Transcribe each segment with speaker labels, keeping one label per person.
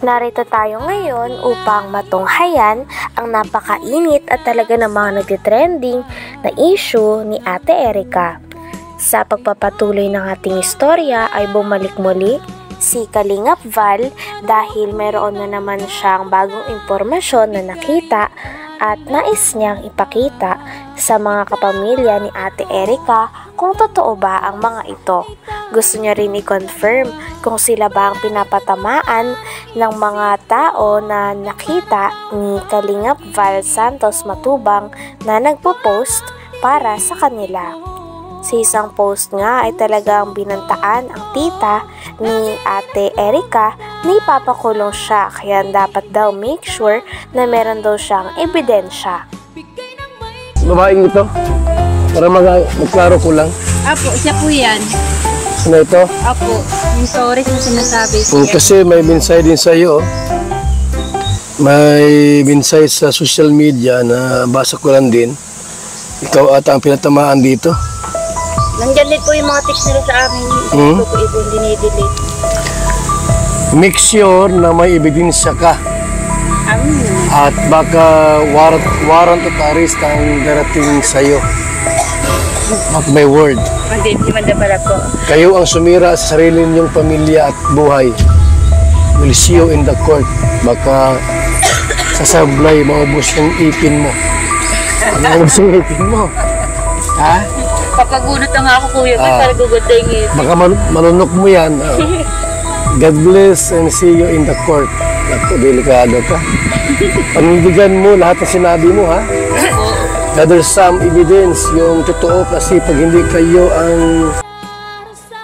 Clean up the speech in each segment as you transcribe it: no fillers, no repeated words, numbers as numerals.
Speaker 1: Narito tayo ngayon upang matunghayan ang napakainit at talaga namang nagtitrending na issue ni Ate Erica. Sa pagpapatuloy ng ating istorya ay bumalik muli si Kalingap Val dahil mayroon na naman siyang bagong impormasyon na nakita at nais niyang ipakita sa mga kapamilya ni Ate Erica kung totoo ba ang mga ito. Gusto niya rin i-confirm kung sila ba ang pinapatamaan ng mga tao na nakita ni Kalingap Val Santos Matubang na nagpo-post para sa kanila. Sa isang post nga ay talagang binantaan ang tita ni Ate Erica na ipapakulong siya kaya dapat daw make sure na meron daw siyang ebidensya.
Speaker 2: Babaeng ito? Para magklaro ko lang.
Speaker 3: Apo, siya po yan.
Speaker 2: Ano ito?
Speaker 3: Apo, yung stories na sinasabi.
Speaker 2: Kasi may minsay din sa iyo. May minsay sa social media na basa ko lang din. Ikaw ata ang pinatamaan dito.
Speaker 3: Nandyan din po yung mga text nila sa amin. Ito po ito, dinidelete.
Speaker 2: Make sure na may ebidensya ka. At baka warrant of arrest ang darating sa iyo. At may word.
Speaker 3: Hindi manda pala po.
Speaker 2: Kayo ang sumira sa sarili niyong pamilya at buhay. Will see you in the court. Baka sasablay, maubos yung ipin mo. Maubos yung ipin mo. Ha?
Speaker 3: Papagunot na nga ako kuya, para gugutengin.
Speaker 2: Baka manunok mo yan. God bless and see you in the court. Naku, delikado ka. Panindigan mo lahat ng sinabi mo, ha? Gather some evidence, yung totoo kasi pag hindi kayo ang...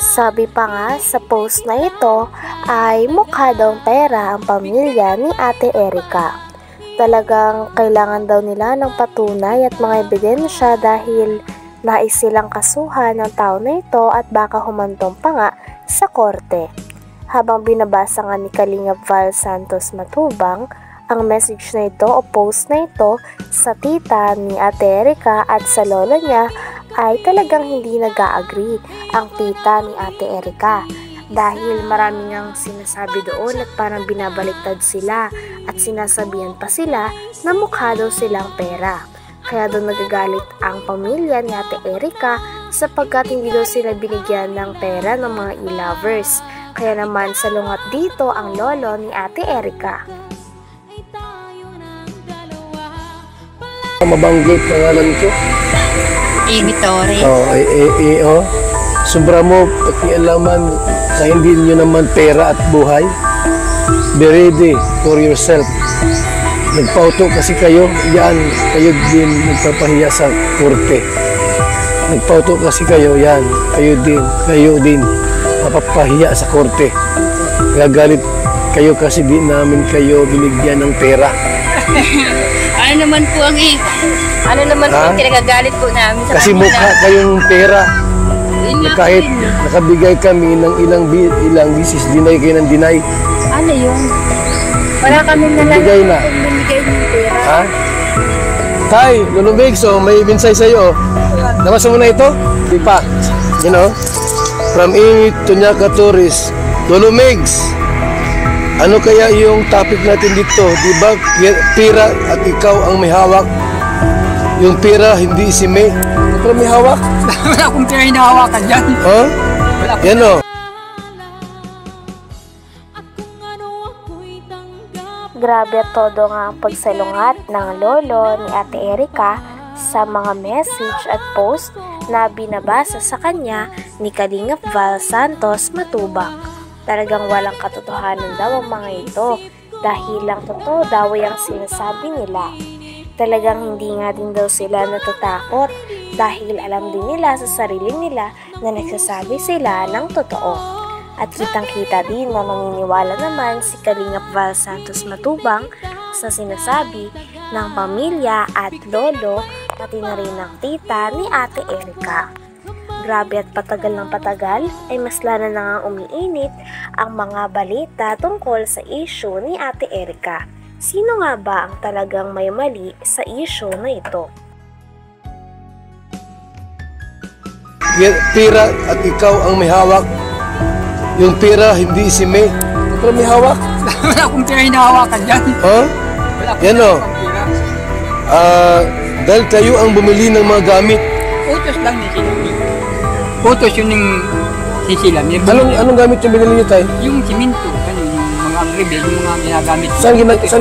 Speaker 1: Sabi pa nga sa post na ito ay mukha daw pera ang pamilya ni Ate Erica. Talagang kailangan daw nila ng patunay at mga ebidensya dahil nais silang kasuhan ng tao na ito at baka humantong pa nga sa korte. Habang binabasa nga ni Kalingap Val Santos Matubang ang message na ito o post na ito sa tita ni Ate Erica at sa lolo niya ay talagang hindi nag-a-agree ang tita ni Ate Erica dahil maraming ang sinasabi doon at parang binabaliktad sila at sinasabihan pa sila na mukha daw silang pera. Kaya doon nagagalit ang pamilya ni Ate Erica sapagkat hindi daw sila binigyan ng pera ng mga e-lovers. Kaya naman salungat dito ang lolo ni Ate Erica.
Speaker 2: Mabanggit pangalan ko.
Speaker 3: Amy Torres.
Speaker 2: Sobra mo pakialaman sa hindi nyo naman pera at buhay. Be ready for yourself. Nagpauto kasi kayo, yan, kayo din nagpapahiya sa korte. Nagpauto kasi kayo, yan, kayo din mapapahiya sa korte. Gagalit kayo kasi di namin kayo binigyan ng pera.
Speaker 3: Ano naman po ang kinagagalit po namin sa
Speaker 2: kasi mukha kayong pera. Kahit nakabigay kami ng ilang bisis, dinay kayo ng dinay.
Speaker 3: Ano yun? Wala kami
Speaker 2: bigay na.
Speaker 3: Binigay ng pera.
Speaker 2: Ha? Tay, Lulubig, so may minsay sa'yo. Nabasa mo na ito? Di pa. You know? From Amy Tunyaka Torres, Lulumigs, ano kaya yung topic natin dito? Diba, pira at ikaw ang may hawak? Yung pira, hindi si May. Pero may hawak?
Speaker 4: Wala akong pira hinahawakan dyan.
Speaker 2: Huh? Yan o.
Speaker 1: Grabe at todo nga ang pagsalungat ng lolo ni Ate Erica sa mga message at post na binabasa sa kanya ni Kalingap Val Santos Matubang. Talagang walang katotohanan daw ang mga ito dahil lang totoo daw ang sinasabi nila. Talagang hindi nga din daw sila natatakot dahil alam din nila sa sarili nila na nagsasabi sila ng totoo. At kitang-kita din na naniniwala naman si Kalingap Val Santos Matubang sa sinasabi ng pamilya at lolo pati na rin ng tita ni Ate Erica. Grabe at patagal ng patagal ay mas lalo na nga umiinit ang mga balita tungkol sa issue ni Ate Erica. Sino nga ba ang talagang may mali sa issue na ito?
Speaker 2: Pira at ikaw ang may hawak. Yung pira, hindi si May. pero may hawak.
Speaker 4: Wala akong pera hinahawakan dyan.
Speaker 2: Ha?
Speaker 4: Wala akong
Speaker 2: Yan o.
Speaker 4: pera.
Speaker 2: Dahil kayo ang bumili ng mga gamit.
Speaker 4: Utos lang ni Sila. Utos yun yung sisilam.
Speaker 2: Anong gamit yung binili niyo, tay?
Speaker 4: Yung siminto, ano, yung mga agribil, yung mga ginagamit.
Speaker 2: Saan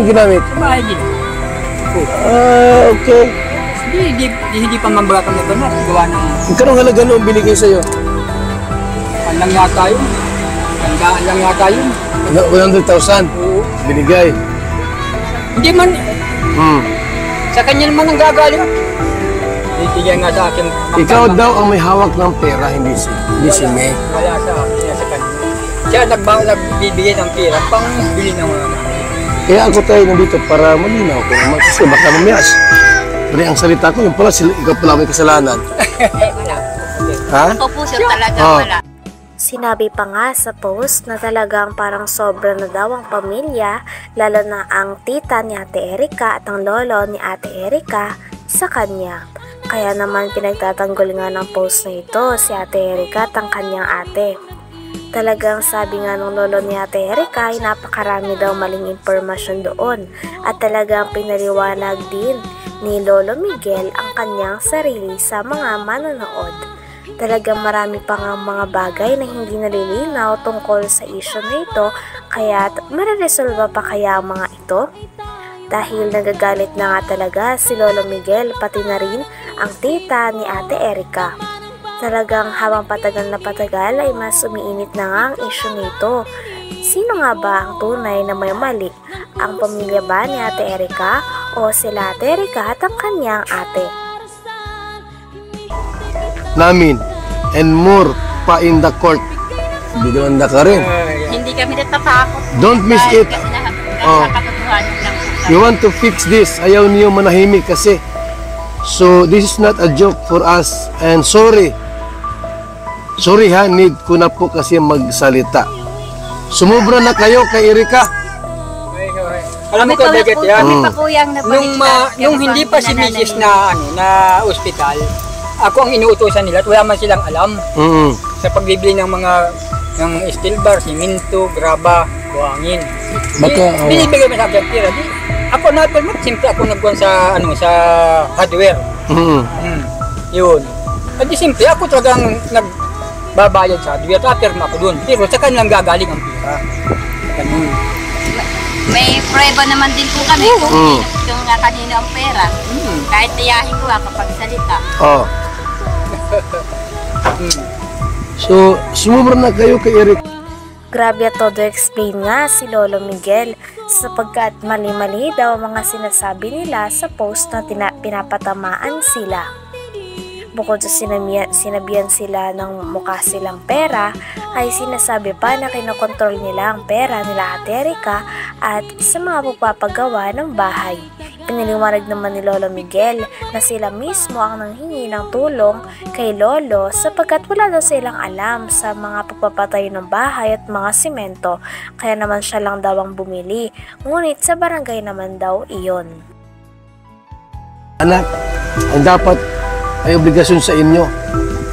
Speaker 2: ginamit?
Speaker 4: Sa bahay din.
Speaker 2: Okay.
Speaker 4: Hindi pa mambagatang na ganun. Gawa ng
Speaker 2: Magkano halaga noong binigay sa'yo?
Speaker 4: panlang yata yun. Tandaan lang yata yun.
Speaker 2: 100,000
Speaker 4: Oo.
Speaker 2: binigay.
Speaker 4: Hindi man,
Speaker 2: Hmm.
Speaker 4: sa kanya naman ang gagaling. Bigyan nga sa akin.
Speaker 2: Ikaw daw ang may hawak ng pera, hindi si May.
Speaker 4: Wala sa akin, sa kanya. Siya nagbibigay ng pera pang bili ng mga gamit.
Speaker 2: Kaya ako tayo nandito para malinaw ko naman kasi baka mamayas. Pero ang salita ko, yung pala, ikaw pala may kasalanan.
Speaker 3: Wala.
Speaker 2: Ha?
Speaker 3: Ako po sir talaga
Speaker 2: Oh.
Speaker 3: wala.
Speaker 1: Sinabi pa nga sa post na talagang parang sobra na daw ang pamilya, lalo na ang tita ni Ate Erika at ang lolo ni Ate Erika sa kanya. Kaya naman pinagtatanggol nga ng post na ito si Ate Erika at ang kanyang ate. Talagang sabi nga ng lolo ni Ate Erika ay napakarami daw maling impormasyon doon at talagang pinaliwanag din ni Lolo Miguel ang kanyang sarili sa mga manonood. Talagang marami pa nga mga bagay na hindi nalilinaw tungkol sa issue na ito, kaya mareresolba pa kaya ang mga ito? Dahil nagagalit na nga talaga si Lolo Miguel pati na rin ang tita ni Ate Erika. Talagang habang patagal na patagal ay mas umiinit na nga ang issue nito. Sino nga ba ang tunay na may mali? Ang pamilya ba ni Ate Erika o sila Ate Erika at ang kanyang ate?
Speaker 2: Namin. And more pa in the court. Hindi naman na ka rin.
Speaker 3: Hindi kami natatakot.
Speaker 2: Don't miss
Speaker 3: Dahil
Speaker 2: it.
Speaker 3: Kasi
Speaker 2: Oh.
Speaker 3: nakakatotohanan lang po kami.
Speaker 2: You want to fix this. Ayaw niyo manahimik kasi. So, this is not a joke for us. And sorry. Sorry ha, need ko na po kasi magsalita. Sumubra na kayo kay Erika.
Speaker 4: Alam mo ko, Beget, yan.
Speaker 3: Kami pa po yung
Speaker 4: Nung hindi pa si Mrs. na ospital, ako ang inuutosan nila at wala man silang alam sa pagbibili ng mga ng steel bar, siminto, graba, buhangin.
Speaker 2: Baka,
Speaker 4: Binibigay mo sa akin ang pera. Ako na simple ako nagkuhan sa sa hardware. Yun. At di simple ako talagang nagbabayad sa hardware. Tapirma ako doon. Pero sa kanilang gagaling ang pera. Ganun.
Speaker 3: May prueba naman din po kami kung yung nga kanino ang pera. Kahit tiyahin ko kapag salita.
Speaker 2: Oh. So, sumubra na kayo kay Erika.
Speaker 1: Grabe at todo explain nga si Lolo Miguel sapagkat mali-mali daw ang mga sinasabi nila sa post na pinapatamaan sila. Bukod sa sinabihan sila ng mukha silang pera, ay sinasabi pa na kinokontrol nila ang pera nila Ate Erika at sa mga pagpapagawa ng bahay. Piniliwanag naman ni Lolo Miguel na sila mismo ang nanghingi ng tulong kay Lolo sapagkat wala daw silang alam sa mga pagpapatayo ng bahay at mga simento, kaya naman siya lang daw ang bumili, ngunit sa barangay naman daw iyon.
Speaker 2: Anak, ang dapat ay obligasyon sa inyo.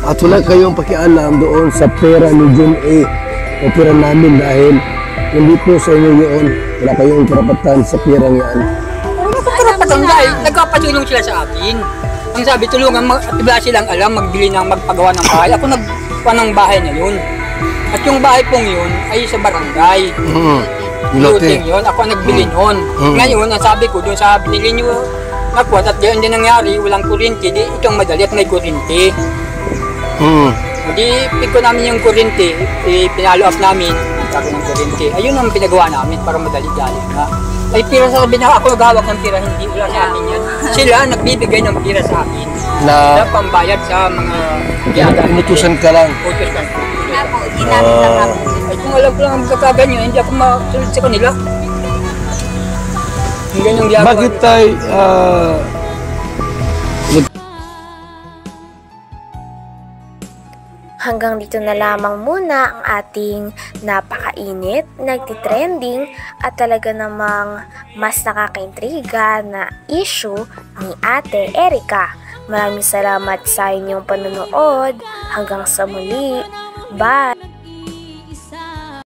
Speaker 2: At wala kayong pakialam doon sa pera ni John A. o pera namin dahil hindi po sa inyo yun. Wala kayong karapatan sa pera yan.
Speaker 4: Karapatan dahil nagkapatulong sila sa akin. Ang sabi, tulungan, wala silang alam, magbili ng magpagawa ng bahay. Ako nagpawa ng bahay na yun. At yung bahay pong yun ay sa barangay. Looting yun, ako ang nagbili nun. Ngayon, ang sabi ko doon sa binili nyo, nakuha, at diyan din nangyari, walang kuryente, di itong madali at may kuryente. Di, pick ko namin yung kuryente, pinalo up namin, sabi ng kuryente. Ayun ang pinagawa namin para madali-dali nga. Ay, pira sa sabi na ako naghawak ng pira, hindi wala sa akin yan. Sila nagbibigay ng pira sa akin. Na pambayad sa mga biyaga.
Speaker 2: Inutusan ka lang.
Speaker 4: Utos ka.
Speaker 3: Nga po, ginamit lang ako.
Speaker 4: Ay, kung alam ko lang ang kakaganyo, hindi ako masunod sa kanila.
Speaker 2: Bakit tayo
Speaker 1: Hanggang dito na lamang muna ang ating napakainit, nagtitrending at talaga namang mas nakakaintriga na issue ni Ate Erika. Maraming salamat sa inyong panonood. Hanggang sa muli. Bye!